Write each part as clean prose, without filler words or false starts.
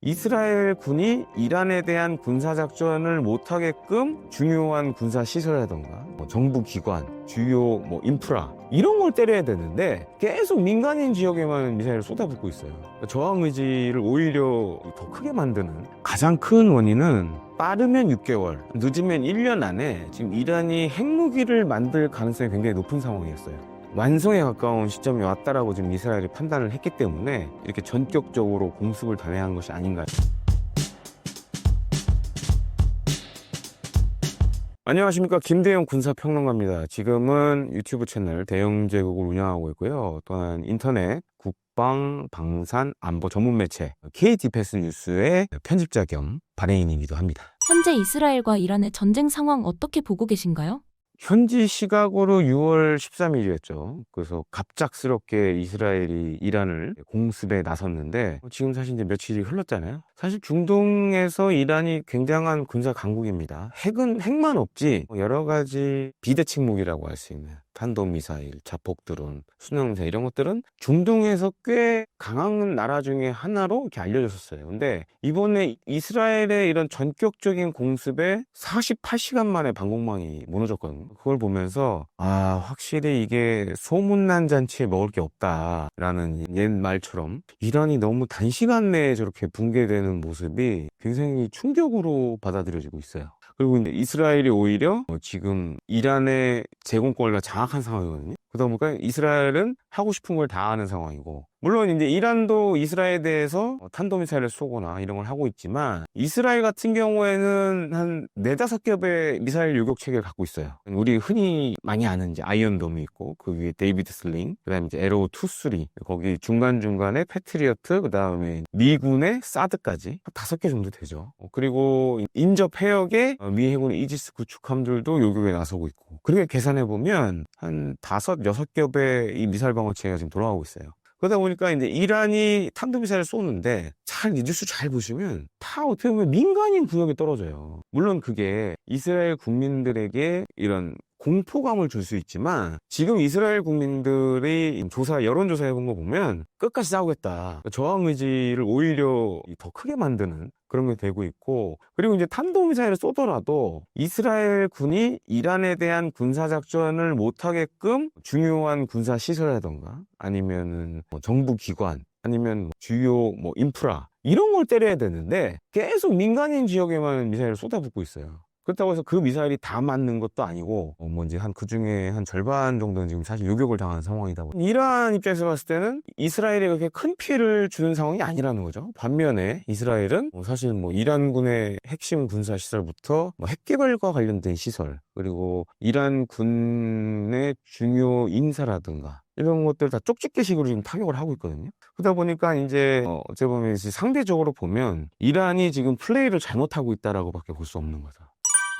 이스라엘 군이 이란에 대한 군사작전을 못하게끔 중요한 군사시설이라던가 정부 기관, 주요 인프라 이런 걸 때려야 되는데 계속 민간인 지역에만 미사일을 쏟아붓고 있어요. 저항 의지를 오히려 더 크게 만드는 가장 큰 원인은 빠르면 6개월, 늦으면 1년 안에 지금 이란이 핵무기를 만들 가능성이 굉장히 높은 상황이었어요. 완성에 가까운 시점이 왔다라고 지금 이스라엘이 판단을 했기 때문에 이렇게 전격적으로 공습을 단행한 것이 아닌가. 안녕하십니까, 김대영 군사평론가입니다. 지금은 유튜브 채널 대영제국을 운영하고 있고요. 또한 인터넷 국방, 방산, 안보 전문 매체 K-디펜스 뉴스의 편집자 겸 발행인이기도 합니다. 현재 이스라엘과 이란의 전쟁 상황 어떻게 보고 계신가요? 현지 시각으로 6월 13일이었죠. 그래서 갑작스럽게 이스라엘이 이란을 공습에 나섰는데 지금 사실 이제 며칠이 흘렀잖아요. 사실 중동에서 이란이 굉장한 군사 강국입니다. 핵만 없지 여러 가지 비대칭 무기라고 할 수 있는 탄도미사일, 자폭드론, 순항미사일 이런 것들은 중동에서 꽤 강한 나라 중에 하나로 이렇게 알려졌었어요. 근데 이번에 이스라엘의 이런 전격적인 공습에 48시간 만에 방공망이 무너졌거든요. 그걸 보면서 확실히 이게 소문난 잔치에 먹을 게 없다라는 옛 말처럼 이란이 너무 단시간 내에 저렇게 붕괴되는 모습이 굉장히 충격으로 받아들여지고 있어요. 그리고 이제 이스라엘이 오히려 지금 이란의 제공권과 장악한 상황이거든요. 그러다 보니까 이스라엘은 하고 싶은 걸 다 하는 상황이고, 물론 이제 이란도 이스라엘에 대해서 탄도미사일을 쏘거나 이런 걸 하고 있지만 이스라엘 같은 경우에는 한 4-5겹의 미사일 요격 체계를 갖고 있어요. 우리 흔히 많이 아는 이제 아이언돔이 있고 그 위에 데이비드 슬링, 그다음에 이제 에로우 2, 3, 거기 중간중간에 패트리어트, 그다음에 미군의 사드까지 5개 정도 되죠. 그리고 인접 해역에 미 해군의 이지스 구축함들도 요격에 나서고 있고, 그렇게 계산해 보면 한 5-6겹의 이 미사일 방어 체계가 지금 돌아가고 있어요. 그러다 보니까 이제 이란이 탄도미사일을 쏘는데 이 뉴스 잘 보시면 다 어떻게 보면 민간인 구역에 떨어져요. 물론 그게 이스라엘 국민들에게 이런 공포감을 줄 수 있지만 지금 이스라엘 국민들이 여론조사 해본 거 보면 끝까지 싸우겠다, 저항 의지를 오히려 더 크게 만드는 그런 게 되고 있고, 그리고 이제 탄도미사일을 쏘더라도 이스라엘 군이 이란에 대한 군사작전을 못하게끔 중요한 군사시설이라던가 아니면은 정부 기관 아니면 주요 인프라 이런 걸 때려야 되는데 계속 민간인 지역에만 미사일을 쏟아붓고 있어요. 그렇다고 해서 그 미사일이 다 맞는 것도 아니고 이제 그 중에 한 절반 정도는 지금 사실 요격을 당한 상황이다 보니 이란 입장에서 봤을 때는 이스라엘에 그렇게 큰 피해를 주는 상황이 아니라는 거죠. 반면에 이스라엘은 사실 이란군의 핵심 군사 시설부터 핵 개발과 관련된 시설, 그리고 이란 군의 중요 인사라든가 이런 것들 다 쪽집게식으로 지금 타격을 하고 있거든요. 그러다 보니까 이제 어찌 보면 상대적으로 보면 이란이 지금 플레이를 잘못하고 있다라고밖에 볼 수 없는 거죠.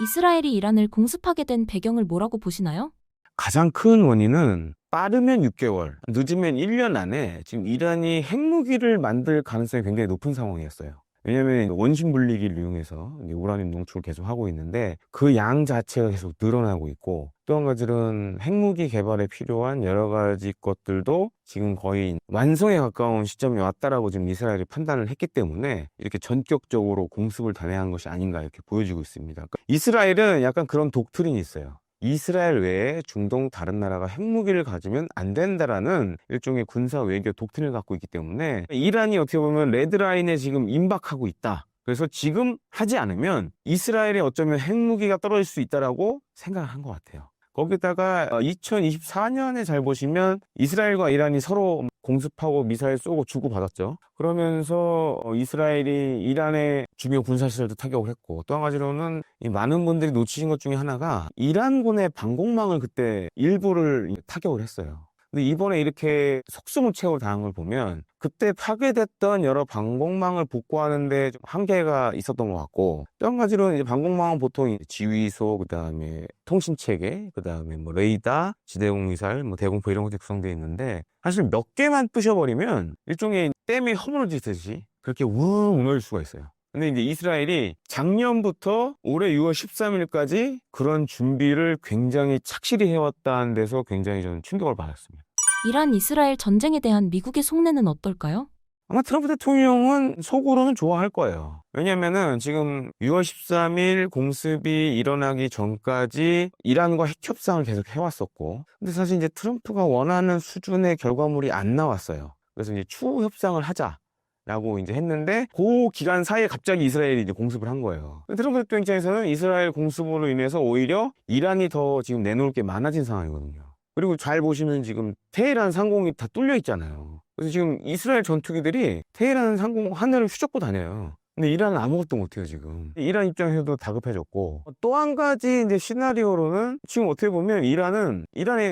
이스라엘이 이란을 공습하게 된 배경을 뭐라고 보시나요? 가장 큰 원인은 빠르면 6개월, 늦으면 1년 안에 지금 이란이 핵무기를 만들 가능성이 굉장히 높은 상황이었어요. 왜냐하면 원심 분리기를 이용해서 우라늄 농출을 계속 하고 있는데 그 양 자체가 계속 늘어나고 있고, 또 한 가지는 핵무기 개발에 필요한 여러 가지 것들도 지금 거의 완성에 가까운 시점이 왔다라고 지금 이스라엘이 판단을 했기 때문에 이렇게 전격적으로 공습을 단행한 것이 아닌가 이렇게 보여지고 있습니다. 이스라엘은 약간 그런 독트린이 있어요. 이스라엘 외에 중동 다른 나라가 핵무기를 가지면 안 된다라는 일종의 군사 외교 독트린을 갖고 있기 때문에 이란이 어떻게 보면 레드라인에 지금 임박하고 있다. 그래서 지금 하지 않으면 이스라엘에 어쩌면 핵무기가 떨어질 수 있다라고 생각을 한 것 같아요. 거기다가 2024년에 잘 보시면 이스라엘과 이란이 서로 공습하고 미사일 쏘고 주고받았죠. 그러면서 이스라엘이 이란의 주요 군사시설도 타격을 했고, 또 한 가지로는 많은 분들이 놓치신 것 중에 하나가 이란군의 방공망을 그때 일부를 타격을 했어요. 근데 이번에 이렇게 속수무책으로 당한 걸 보면 그때 파괴됐던 여러 방공망을 복구하는데 좀 한계가 있었던 것 같고, 또 한 가지로는 이제 방공망은 보통 지휘소, 그 다음에 통신체계, 그 다음에 레이더, 지대공 미사일, 대공포 이런 것들이 구성되어 있는데 사실 몇 개만 부셔버리면 일종의 댐이 허물어지듯이 그렇게 우웅 무너질 수가 있어요. 근데 이제 이스라엘이 작년부터 올해 6월 13일까지 그런 준비를 굉장히 착실히 해왔다는 데서 굉장히 저는 충격을 받았습니다. 이란 이스라엘 전쟁에 대한 미국의 속내는 어떨까요? 아마 트럼프 대통령은 속으로는 좋아할 거예요. 왜냐면은 지금 6월 13일 공습이 일어나기 전까지 이란과 핵 협상을 계속 해왔었고, 근데 사실 이제 트럼프가 원하는 수준의 결과물이 안 나왔어요. 그래서 이제 추후 협상을 하자라고 이제 했는데, 그 기간 사이에 갑자기 이스라엘이 이제 공습을 한 거예요. 트럼프 대통령 입장에서는 이스라엘 공습으로 인해서 오히려 이란이 더 지금 내놓을 게 많아진 상황이거든요. 그리고 잘 보시면 지금 테헤란 상공이 다 뚫려 있잖아요. 그래서 지금 이스라엘 전투기들이 테헤란 상공 하늘을 휘젓고 다녀요. 근데 이란은 아무것도 못해요, 지금. 이란 입장에서도 다급해졌고. 또 한 가지 이제 시나리오로는 지금 어떻게 보면 이란의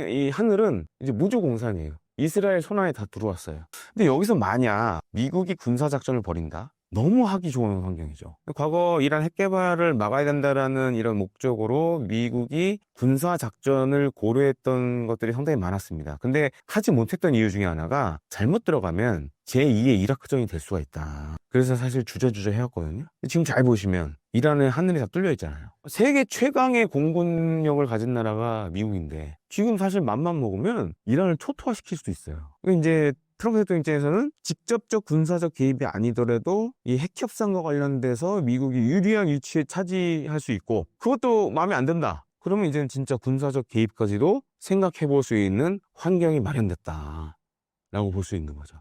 이 하늘은 이제 무주공산이에요. 이스라엘 손 안에 다 들어왔어요. 근데 여기서 만약 미국이 군사작전을 벌인다? 너무 하기 좋은 환경이죠. 과거 이란 핵 개발을 막아야 된다라는 이런 목적으로 미국이 군사 작전을 고려했던 것들이 상당히 많았습니다. 근데 하지 못했던 이유 중에 하나가 잘못 들어가면 제2의 이라크전이 될 수가 있다. 그래서 사실 주저주저 해왔거든요. 지금 잘 보시면 이란의 하늘이 다 뚫려 있잖아요. 세계 최강의 공군력을 가진 나라가 미국인데 지금 사실 맘만 먹으면 이란을 초토화시킬 수도 있어요. 이제 트럼프 대통령 입장에서는 직접적 군사적 개입이 아니더라도 이 핵 협상과 관련돼서 미국이 유리한 위치에 차지할 수 있고, 그것도 마음에 안 든다. 그러면 이제는 진짜 군사적 개입까지도 생각해 볼 수 있는 환경이 마련됐다 라고 볼 수 있는 거죠.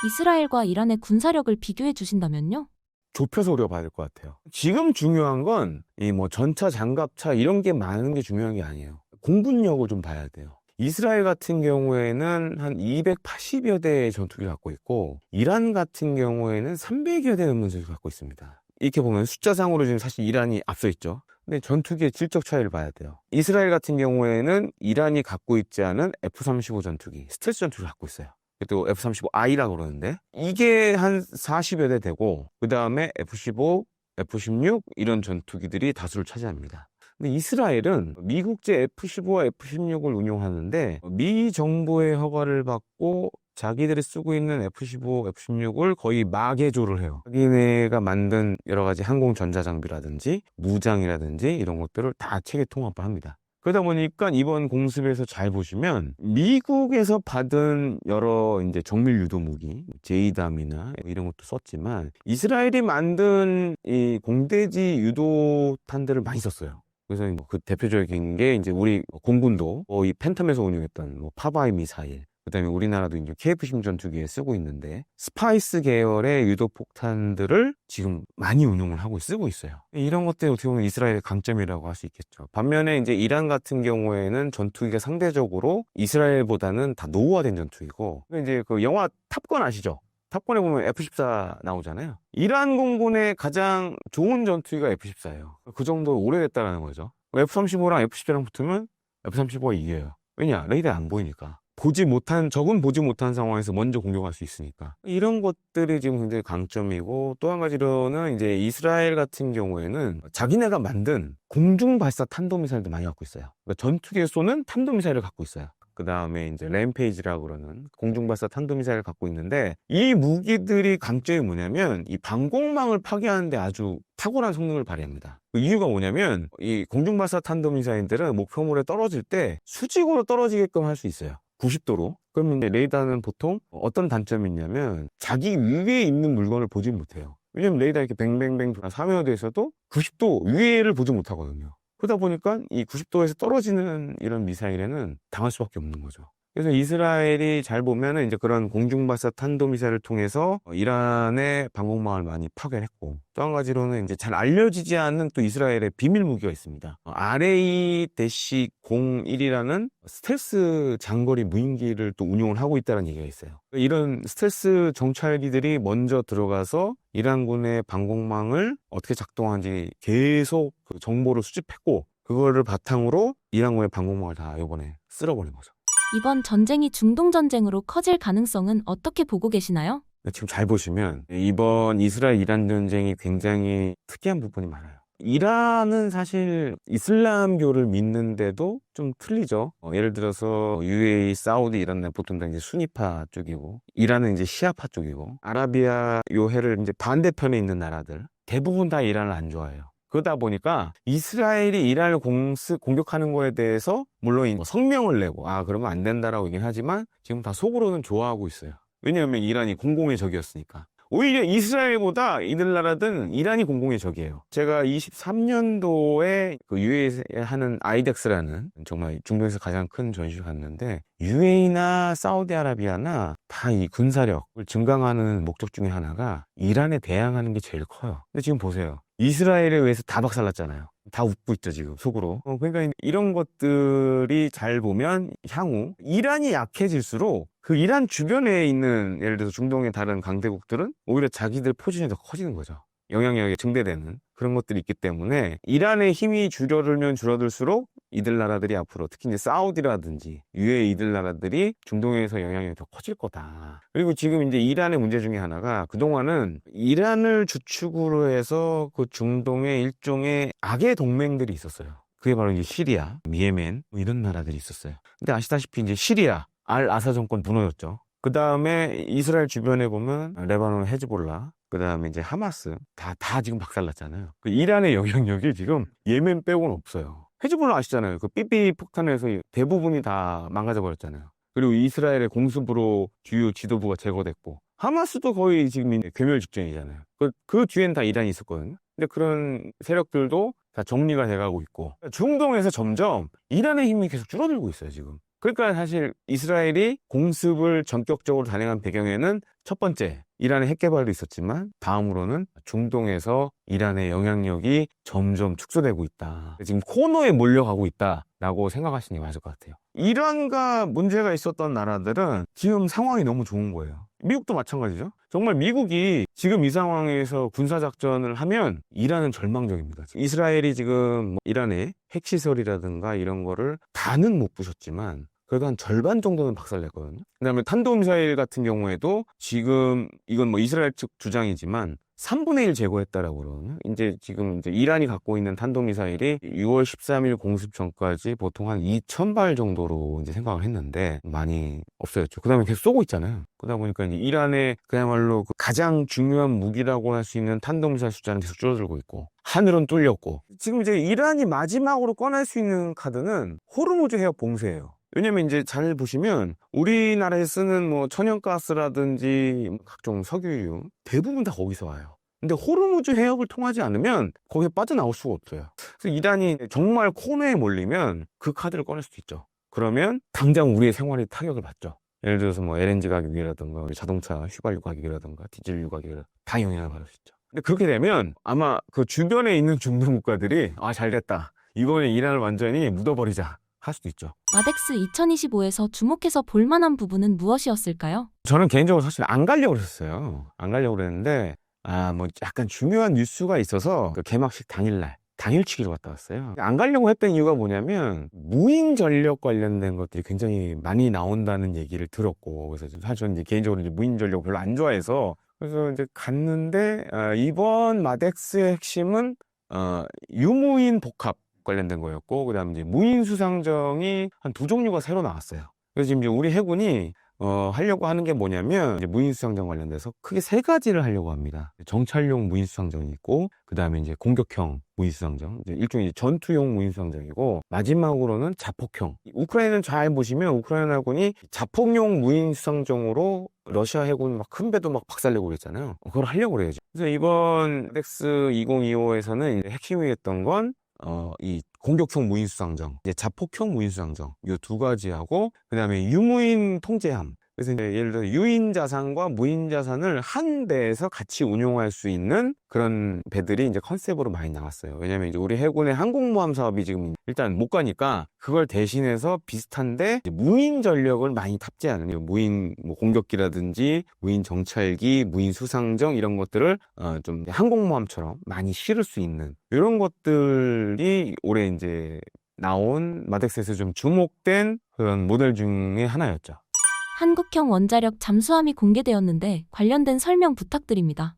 이스라엘과 이란의 군사력을 비교해 주신다면요? 좁혀서 우려봐야 될 것 같아요. 지금 중요한 건 이 뭐 전차, 장갑차 이런 게 많은 게 중요한 게 아니에요. 공군력을 좀 봐야 돼요. 이스라엘 같은 경우에는 한 280여 대의 전투기를 갖고 있고, 이란 같은 경우에는 300여 대 넘는 전투기를 갖고 있습니다. 이렇게 보면 숫자상으로 지금 사실 이란이 앞서 있죠. 근데 전투기의 질적 차이를 봐야 돼요. 이스라엘 같은 경우에는 이란이 갖고 있지 않은 F-35 전투기, 스텔스 전투기를 갖고 있어요. 또 F-35I라고 그러는데 이게 한 40여 대 되고, 그 다음에 F-15, F-16 이런 전투기들이 다수를 차지합니다. 근데 이스라엘은 미국제 F-15와 F-16을 운용하는데 미 정부의 허가를 받고 자기들이 쓰고 있는 F-15, F-16을 거의 마개조를 해요. 자기네가 만든 여러 가지 항공 전자장비라든지 무장이라든지 이런 것들을 다 체계 통합을 합니다. 그러다 보니까 이번 공습에서 잘 보시면 미국에서 받은 여러 이제 정밀 유도 무기, 제이담이나 이런 것도 썼지만 이스라엘이 만든 이 공대지 유도탄들을 많이 썼어요. 그래서 그 대표적인 게 이제 우리 공군도 이 팬텀에서 운용했던 파바이 미사일, 그다음에 우리나라도 이제 KF-16 전투기에 쓰고 있는데 스파이스 계열의 유도 폭탄들을 지금 많이 운용을 하고 쓰고 있어요. 이런 것들이 어떻게 보면 이스라엘의 강점이라고 할 수 있겠죠. 반면에 이제 이란 같은 경우에는 전투기가 상대적으로 이스라엘보다는 다 노후화된 전투기고, 이제 그 영화 탑건 아시죠? 탑건에 보면 F-14 나오잖아요. 이란 공군의 가장 좋은 전투기가 F-14예요. 그 정도 오래됐다는 거죠. F-35랑 F-17랑 붙으면 F-35가 이겨요. 왜냐? 레이더에 안 보이니까. 적은 보지 못한 상황에서 먼저 공격할 수 있으니까. 이런 것들이 지금 굉장히 강점이고, 또 한 가지로는 이제 이스라엘 같은 경우에는 자기네가 만든 공중 발사 탄도미사일도 많이 갖고 있어요. 그러니까 전투기에 쏘는 탄도미사일을 갖고 있어요. 그 다음에 이제 램페이지라고 그러는 공중발사 탄도미사일을 갖고 있는데, 이 무기들이 강점이 뭐냐면 이 방공망을 파괴하는데 아주 탁월한 성능을 발휘합니다. 그 이유가 뭐냐면 이 공중발사 탄도미사일들은 목표물에 떨어질 때 수직으로 떨어지게끔 할 수 있어요. 90도로. 그러면 이제 레이더는 보통 어떤 단점이 있냐면 자기 위에 있는 물건을 보지 못해요. 왜냐면 레이더 이렇게 뱅뱅뱅 사면화돼서도 90도 위에를 보지 못하거든요. 그러다 보니까 이 90도에서 떨어지는 이런 미사일에는 당할 수밖에 없는 거죠. 그래서 이스라엘이 잘 보면은 이제 그런 공중발사 탄도미사일을 통해서 이란의 방공망을 많이 파괴했고, 또 한 가지로는 이제 잘 알려지지 않는 또 이스라엘의 비밀 무기가 있습니다. RA-01이라는 스텔스 장거리 무인기를 또 운용을 하고 있다는 얘기가 있어요. 이런 스텔스 정찰기들이 먼저 들어가서 이란군의 방공망을 어떻게 작동하는지 계속 그 정보를 수집했고, 그거를 바탕으로 이란군의 방공망을 다 이번에 쓸어버린 거죠. 이번 전쟁이 중동 전쟁으로 커질 가능성은 어떻게 보고 계시나요? 지금 잘 보시면 이번 이스라엘-이란 전쟁이 굉장히 특이한 부분이 많아요. 이란은 사실 이슬람교를 믿는데도 좀 틀리죠. 예를 들어서 UAE, 사우디 이런 데 보통 다 이제 수니파 쪽이고, 이란은 이제 시아파 쪽이고, 아라비아 요해를 이제 반대편에 있는 나라들 대부분 다 이란을 안 좋아해요. 그러다 보니까 이스라엘이 이란을 공격하는 거에 대해서 물론 성명을 내고 그러면 안 된다라고 얘기는 하지만 지금 다 속으로는 좋아하고 있어요. 왜냐하면 이란이 공공의 적이었으니까. 오히려 이스라엘보다 이들 나라들은 이란이 공공의 적이에요. 제가 23년도에 그 UAE 하는 아이덱스라는 정말 중동에서 가장 큰 전시를 갔는데 UAE나 사우디아라비아나 다 이 군사력을 증강하는 목적 중에 하나가 이란에 대항하는 게 제일 커요. 근데 지금 보세요. 이스라엘에 의해서 다 박살났잖아요. 다 웃고 있죠, 지금, 속으로. 그러니까 이런 것들이 잘 보면 향후 이란이 약해질수록 그 이란 주변에 있는 예를 들어서 중동의 다른 강대국들은 오히려 자기들 포지션이 더 커지는 거죠. 영향력이 증대되는 그런 것들이 있기 때문에 이란의 힘이 줄어들면 줄어들수록 이들 나라들이 앞으로 특히 이제 사우디라든지 유해 이들 나라들이 중동에서 영향력이 더 커질 거다. 그리고 지금 이제 이란의 문제 중에 하나가 그동안은 이란을 주축으로 해서 그 중동에 일종의 악의 동맹들이 있었어요. 그게 바로 이제 시리아, 예멘 뭐 이런 나라들이 있었어요. 근데 아시다시피 이제 시리아 알 아사 정권 무너졌죠. 그 다음에 이스라엘 주변에 보면 레바논 헤즈볼라, 그 다음에 이제 하마스 다 지금 박살났잖아요. 그 이란의 영향력이 지금 예멘 빼고는 없어요. 헤즈볼라 아시잖아요. 그 삐삐 폭탄에서 대부분이 다 망가져 버렸잖아요. 그리고 이스라엘의 공습으로 주요 지도부가 제거됐고 하마스도 거의 지금 이제 괴멸 직전이잖아요. 그 뒤엔 다 이란이 있었거든요. 근데 그런 세력들도 다 정리가 돼가고 있고 중동에서 점점 이란의 힘이 계속 줄어들고 있어요, 지금. 그러니까 사실 이스라엘이 공습을 전격적으로 단행한 배경에는 첫 번째 이란의 핵 개발도 있었지만 다음으로는 중동에서 이란의 영향력이 점점 축소되고 있다. 지금 코너에 몰려가고 있다라고 생각하시는 게 맞을 것 같아요. 이란과 문제가 있었던 나라들은 지금 상황이 너무 좋은 거예요. 미국도 마찬가지죠. 정말 미국이 지금 이 상황에서 군사작전을 하면 이란은 절망적입니다. 이스라엘이 지금 뭐 이란의 핵시설이라든가 이런 거를 다는 못 부셨지만 그래도 한 절반 정도는 박살냈거든요. 그 다음에 탄도미사일 같은 경우에도 지금 이건 뭐 이스라엘 측 주장이지만 3분의 1 제거했다라고 그러거든요. 이제 지금 이제 이란이 갖고 있는 탄도미사일이 6월 13일 공습 전까지 보통 한 2,000발 정도로 이제 생각을 했는데 많이 없어졌죠. 그 다음에 계속 쏘고 있잖아요. 그러다 보니까 이제 이란의 그야말로 그 가장 중요한 무기라고 할 수 있는 탄도미사일 숫자는 계속 줄어들고 있고 하늘은 뚫렸고 지금 이제 이란이 마지막으로 꺼낼 수 있는 카드는 호르무즈 해협 봉쇄예요. 왜냐면 이제 잘 보시면 우리나라에 쓰는 뭐 천연가스라든지 각종 석유유 대부분 다 거기서 와요. 근데 호르무즈 해협을 통하지 않으면 거기에 빠져나올 수가 없어요. 그래서 이란이 정말 코너에 몰리면 그 카드를 꺼낼 수도 있죠. 그러면 당장 우리의 생활에 타격을 받죠. 예를 들어서 뭐 LNG 가격이라든가 자동차 휘발유 가격이라든가 디젤유 가격이라든가 다 영향을 받을 수 있죠. 근데 그렇게 되면 아마 그 주변에 있는 중동 국가들이 잘됐다. 이번에 이란을 완전히 묻어버리자. 할 수도 있죠. 마덱스 2025에서 주목해서 볼 만한 부분은 무엇이었을까요? 저는 개인적으로 사실 안 가려고 그랬어요. 안 가려고 그랬는데 뭐 약간 중요한 뉴스가 있어서 그 개막식 당일치기로 갔다 왔어요. 안 가려고 했던 이유가 뭐냐면 무인 전력 관련된 것들이 굉장히 많이 나온다는 얘기를 들었고 그래서 사실 저는 이제 개인적으로 이제 무인 전력 별로 안 좋아해서 그래서 이제 갔는데 이번 마덱스의 핵심은 유무인 복합 관련된 거였고, 그 다음에 이제 무인 수상정이 한 2종류가 새로 나왔어요. 그래서 지금 이제 우리 해군이 하려고 하는 게 뭐냐면 이제 무인 수상정 관련돼서 크게 3가지를 하려고 합니다. 정찰용 무인 수상정이 있고, 그 다음에 이제 공격형 무인 수상정, 일종의 전투용 무인 수상정이고, 마지막으로는 자폭형. 우크라이나는 잘 보시면 우크라이나 해군이 자폭용 무인 수상정으로 러시아 해군 막 큰 배도 막 박살내고 그랬잖아요. 그걸 하려고 그래야죠. 그래서 이번 덱스 2025에서는 핵심이었던 건 이 공격형 무인수상정, 이제 자폭형 무인수상정, 이 2가지하고, 그 다음에 유무인 통제함. 그래서 이제 예를 들어 유인 자산과 무인 자산을 한 배에서 같이 운용할 수 있는 그런 배들이 이제 컨셉으로 많이 나왔어요. 왜냐면 이제 우리 해군의 항공모함 사업이 지금 일단 못 가니까 그걸 대신해서 비슷한데 무인 전력을 많이 탑재하는 무인 뭐 공격기라든지 무인 정찰기, 무인 수상정 이런 것들을 좀 항공모함처럼 많이 실을 수 있는 이런 것들이 올해 이제 나온 마덱스에서 좀 주목된 그런 모델 중에 하나였죠. 한국형 원자력 잠수함이 공개되었는데 관련된 설명 부탁드립니다.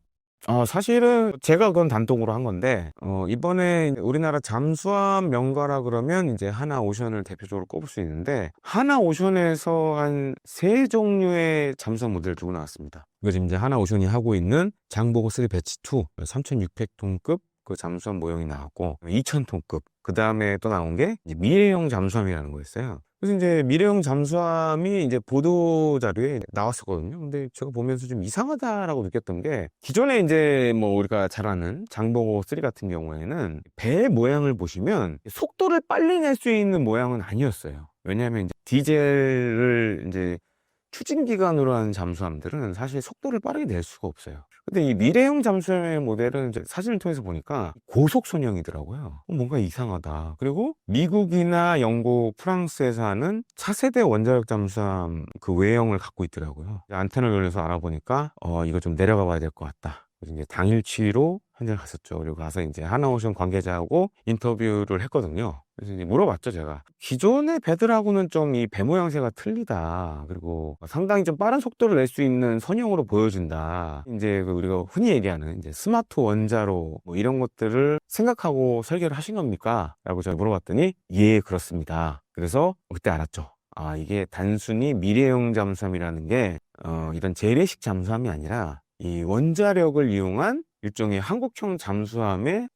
사실은 제가 그건 단독으로 한 건데, 이번에 우리나라 잠수함 명가라 그러면 이제 하나오션을 대표적으로 꼽을 수 있는데, 하나오션에서 한 3종류의 잠수함 모델을 두고 나왔습니다. 이거 지금 이제 하나오션이 하고 있는 장보고 3 배치 2, 3,600톤급 그 잠수함 모형이 나왔고, 2,000톤급. 그 다음에 또 나온 게 이제 미래형 잠수함이라는 거였어요. 그래서 이제 미래형 잠수함이 이제 보도 자료에 나왔었거든요. 근데 제가 보면서 좀 이상하다라고 느꼈던 게, 기존에 이제 뭐 우리가 잘 아는 장보고 3 같은 경우에는 배 모양을 보시면 속도를 빨리 낼 수 있는 모양은 아니었어요. 왜냐하면 이제 디젤을 이제 추진기관으로 하는 잠수함들은 사실 속도를 빠르게 낼 수가 없어요. 근데 이 미래형 잠수함의 모델은 이제 사진을 통해서 보니까 고속선형이더라고요. 뭔가 이상하다. 그리고 미국이나 영국, 프랑스에서 하는 차세대 원자력 잠수함 그 외형을 갖고 있더라고요. 안테나를 돌려서 알아보니까 이거 좀 내려가 봐야 될 것 같다. 그래서 이제 당일치로 현장을 갔었죠. 그리고 가서 이제 하나오션 관계자하고 인터뷰를 했거든요. 그래서 이제 물어봤죠, 제가. 기존의 배들하고는 좀 이 배 모양새가 틀리다. 그리고 상당히 좀 빠른 속도를 낼 수 있는 선형으로 보여준다. 이제 그 우리가 흔히 얘기하는 이제 스마트 원자로 뭐 이런 것들을 생각하고 설계를 하신 겁니까? 라고 제가 물어봤더니, 예, 그렇습니다. 그래서 그때 알았죠. 아, 이게 단순히 미래형 잠수함이라는 게, 이런 재래식 잠수함이 아니라 이 원자력을 이용한 일종의 한국형 잠수함의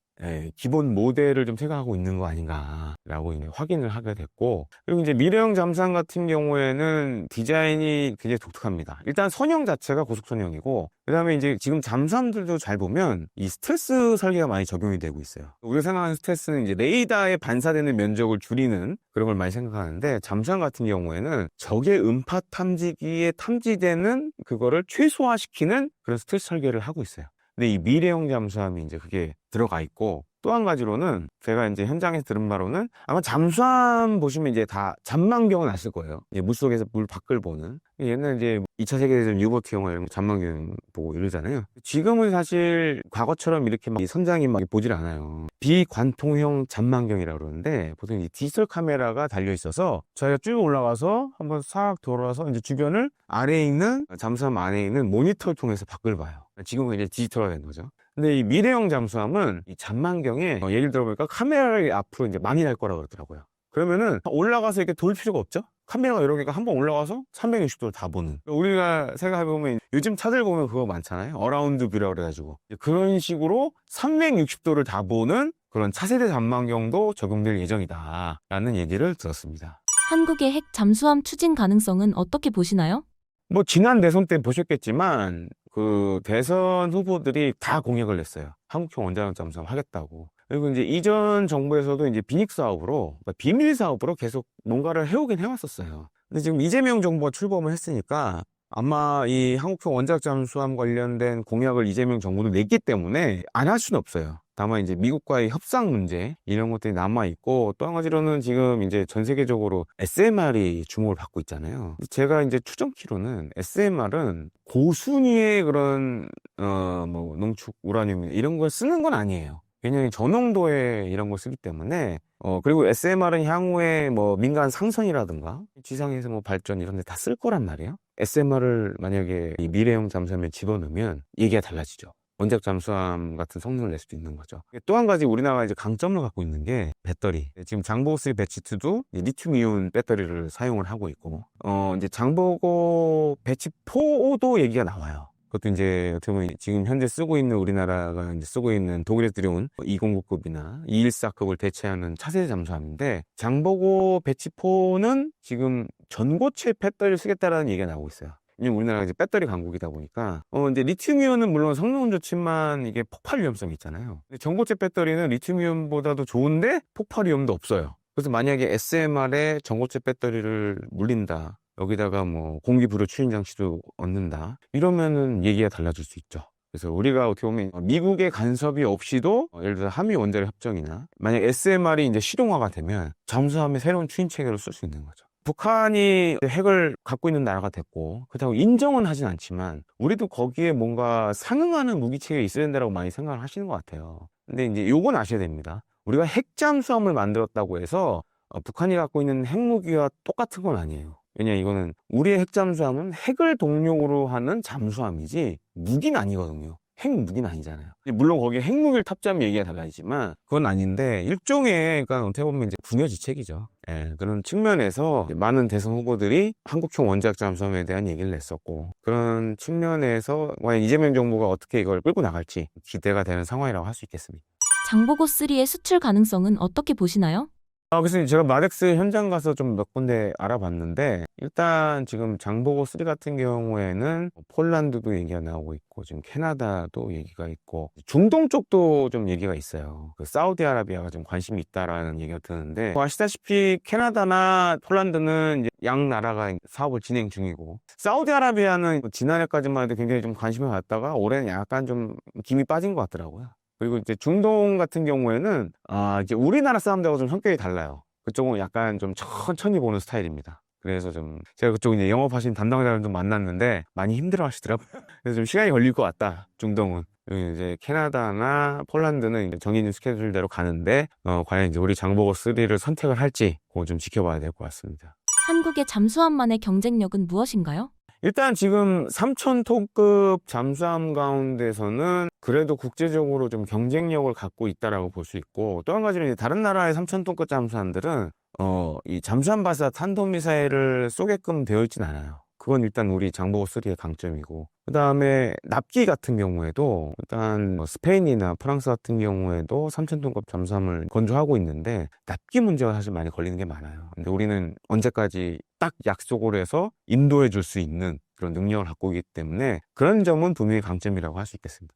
기본 모델을 좀 생각하고 있는 거 아닌가라고 이제 확인을 하게 됐고, 그리고 이제 미래형 잠수함 같은 경우에는 디자인이 굉장히 독특합니다. 일단 선형 자체가 고속선형이고, 그 다음에 이제 지금 잠수함들도 잘 보면 이 스텔스 설계가 많이 적용이 되고 있어요. 우리가 생각하는 스텔스는 이제 레이더에 반사되는 면적을 줄이는 그런 걸 많이 생각하는데, 잠수함 같은 경우에는 적의 음파 탐지기에 탐지되는 그거를 최소화시키는 그런 스텔스 설계를 하고 있어요. 근데 이 미래형 잠수함이 이제 그게 들어가 있고, 또 한 가지로는 제가 이제 현장에서 들은 바로는 아마 잠수함 보시면 이제 다 잔망경은 아실 거예요. 이제 물속에서 물 밖을 보는. 옛날 이제 2차 세계대전 유보트 영화 이런 거 잔망경 보고 이러잖아요. 지금은 사실 과거처럼 이렇게 막 선장이 막 보질 않아요. 비관통형 잔망경이라고 그러는데, 보통 이 디지털 카메라가 달려 있어서 저희가 쭉 올라가서 한번 싹 돌아서 이제 주변을 아래에 있는 잠수함 안에 있는 모니터를 통해서 밖을 봐요. 지금은 이제 디지털화 된 거죠. 근데 이 미래형 잠수함은 이 잔망경에 예를 들어 보니까 카메라를 앞으로 이제 많이 달 거라고 그러더라고요. 그러면은 올라가서 이렇게 돌 필요가 없죠? 카메라가 여러 개가 한번 올라가서 360도를 다 보는. 우리가 생각해보면 요즘 차들 보면 그거 많잖아요. 어라운드 뷰라고 그래가지고. 그런 식으로 360도를 다 보는 그런 차세대 잔망경도 적용될 예정이다. 라는 얘기를 들었습니다. 한국의 핵 잠수함 추진 가능성은 어떻게 보시나요? 뭐 지난 대선 때 보셨겠지만 그 대선 후보들이 다 공약을 냈어요. 한국형 원자력 잠수함 하겠다고. 그리고 이제 이전 정부에서도 이제 비닉 사업으로, 그러니까 비밀 사업으로 계속 뭔가를 해오긴 해왔었어요. 근데 지금 이재명 정부가 출범을 했으니까 아마 이 한국형 원자력 잠수함 관련된 공약을 이재명 정부는 냈기 때문에 안 할 수는 없어요. 다만 이제 미국과의 협상 문제 이런 것들이 남아 있고, 또 한 가지로는 지금 이제 전 세계적으로 SMR이 주목을 받고 있잖아요. 제가 이제 추정키로는 SMR은 고순위의 그런 뭐 농축 우라늄 이런 걸 쓰는 건 아니에요. 왜냐하면 저농도의 이런 걸 쓰기 때문에. 그리고 SMR은 향후에 뭐 민간 상선이라든가 지상에서 뭐 발전 이런 데 다 쓸 거란 말이에요. SMR을 만약에 이 미래형 잠수함에 집어넣으면 얘기가 달라지죠. 원자력 잠수함 같은 성능을 낼 수도 있는 거죠. 또 한 가지 우리나라가 이제 강점을 갖고 있는 게 배터리. 지금 장보고3 배치2도 리튬이온 배터리를 사용을 하고 있고, 이제 장보고 배치4도 얘기가 나와요. 그것도 이제 어떻게 보면 지금 현재 쓰고 있는 우리나라가 이제 쓰고 있는 독일에서 들여온 209급이나 214급을 대체하는 차세대 잠수함인데, 장보고 배치4는 지금 전고체 배터리를 쓰겠다라는 얘기가 나오고 있어요. 왜냐면 우리나라가 이제 배터리 강국이다 보니까, 이제 리튬이온은 물론 성능은 좋지만 이게 폭발 위험성이 있잖아요. 근데 전고체 배터리는 리튬이온보다도 좋은데 폭발 위험도 없어요. 그래서 만약에 SMR에 전고체 배터리를 물린다, 여기다가 뭐 공기 불호 추진 장치도 얻는다, 이러면은 얘기가 달라질 수 있죠. 그래서 우리가 어떻게 보면 미국의 간섭이 없이도 예를 들어 한미 원자력 협정이나 만약 SMR이 이제 실용화가 되면 잠수함의 새로운 추진 체계를 쓸 수 있는 거죠. 북한이 핵을 갖고 있는 나라가 됐고, 그렇다고 인정은 하진 않지만 우리도 거기에 뭔가 상응하는 무기체계가 있어야 된다고 많이 생각을 하시는 것 같아요. 근데 이제 요건 아셔야 됩니다. 우리가 핵잠수함을 만들었다고 해서 북한이 갖고 있는 핵무기와 똑같은 건 아니에요. 왜냐, 이거는 우리의 핵잠수함은 핵을 동력으로 하는 잠수함이지 무기는 아니거든요. 핵무기는 아니잖아요. 물론 거기에 핵무기를 탑재하면 얘기가 달라지지만 그건 아닌데, 일종의, 그러니까 어떻게 보면 이제 궁여지책이죠. 예, 그런 측면에서 많은 대선 후보들이 한국형 원자력 잠수함에 대한 얘기를 냈었고, 그런 측면에서 과연 이재명 정부가 어떻게 이걸 끌고 나갈지 기대가 되는 상황이라고 할 수 있겠습니다. 장보고 3의 수출 가능성은 어떻게 보시나요? 그래서 제가 마덱스 현장 가서 좀 몇 군데 알아봤는데, 일단 지금 장보고 3 같은 경우에는 폴란드도 얘기가 나오고 있고, 지금 캐나다도 얘기가 있고, 중동 쪽도 좀 얘기가 있어요. 그 사우디아라비아가 좀 관심이 있다라는 얘기가 드는데, 뭐 아시다시피 캐나다나 폴란드는 이제 양 나라가 사업을 진행 중이고, 사우디아라비아는 지난해까지만 해도 굉장히 좀 관심을 갖다가 올해는 약간 좀 김이 빠진 것 같더라고요. 그리고 이제 중동 같은 경우에는 이제 우리나라 사람들하고 좀 성격이 달라요. 그쪽은 약간 좀 천천히 보는 스타일입니다. 그래서 좀 제가 그쪽 이제 영업하시는 담당자를 좀 만났는데 많이 힘들어 하시더라고요. 그래서 좀 시간이 걸릴 것 같다. 중동은. 그리고 이제 캐나다나 폴란드는 이제 정해진 스케줄대로 가는데 과연 이제 우리 장보고 3를 선택을 할지 그거 좀 지켜봐야 될 것 같습니다. 한국의 잠수함만의 경쟁력은 무엇인가요? 일단 지금 3,000톤급 잠수함 가운데서는 그래도 국제적으로 좀 경쟁력을 갖고 있다라고 볼 수 있고, 또 한 가지는 이제 다른 나라의 3,000톤급 잠수함들은 이 잠수함 발사 탄도미사일을 쏘게끔 되어 있진 않아요. 그건 일단 우리 장보고 3의 강점이고, 그 다음에 납기 같은 경우에도 일단 뭐 스페인이나 프랑스 같은 경우에도 3,000톤급 잠수함을 건조하고 있는데 납기 문제가 사실 많이 걸리는 게 많아요. 근데 우리는 언제까지 딱 약속을 해서 인도해 줄 수 있는 그런 능력을 갖고 있기 때문에 그런 점은 분명히 강점이라고 할 수 있겠습니다.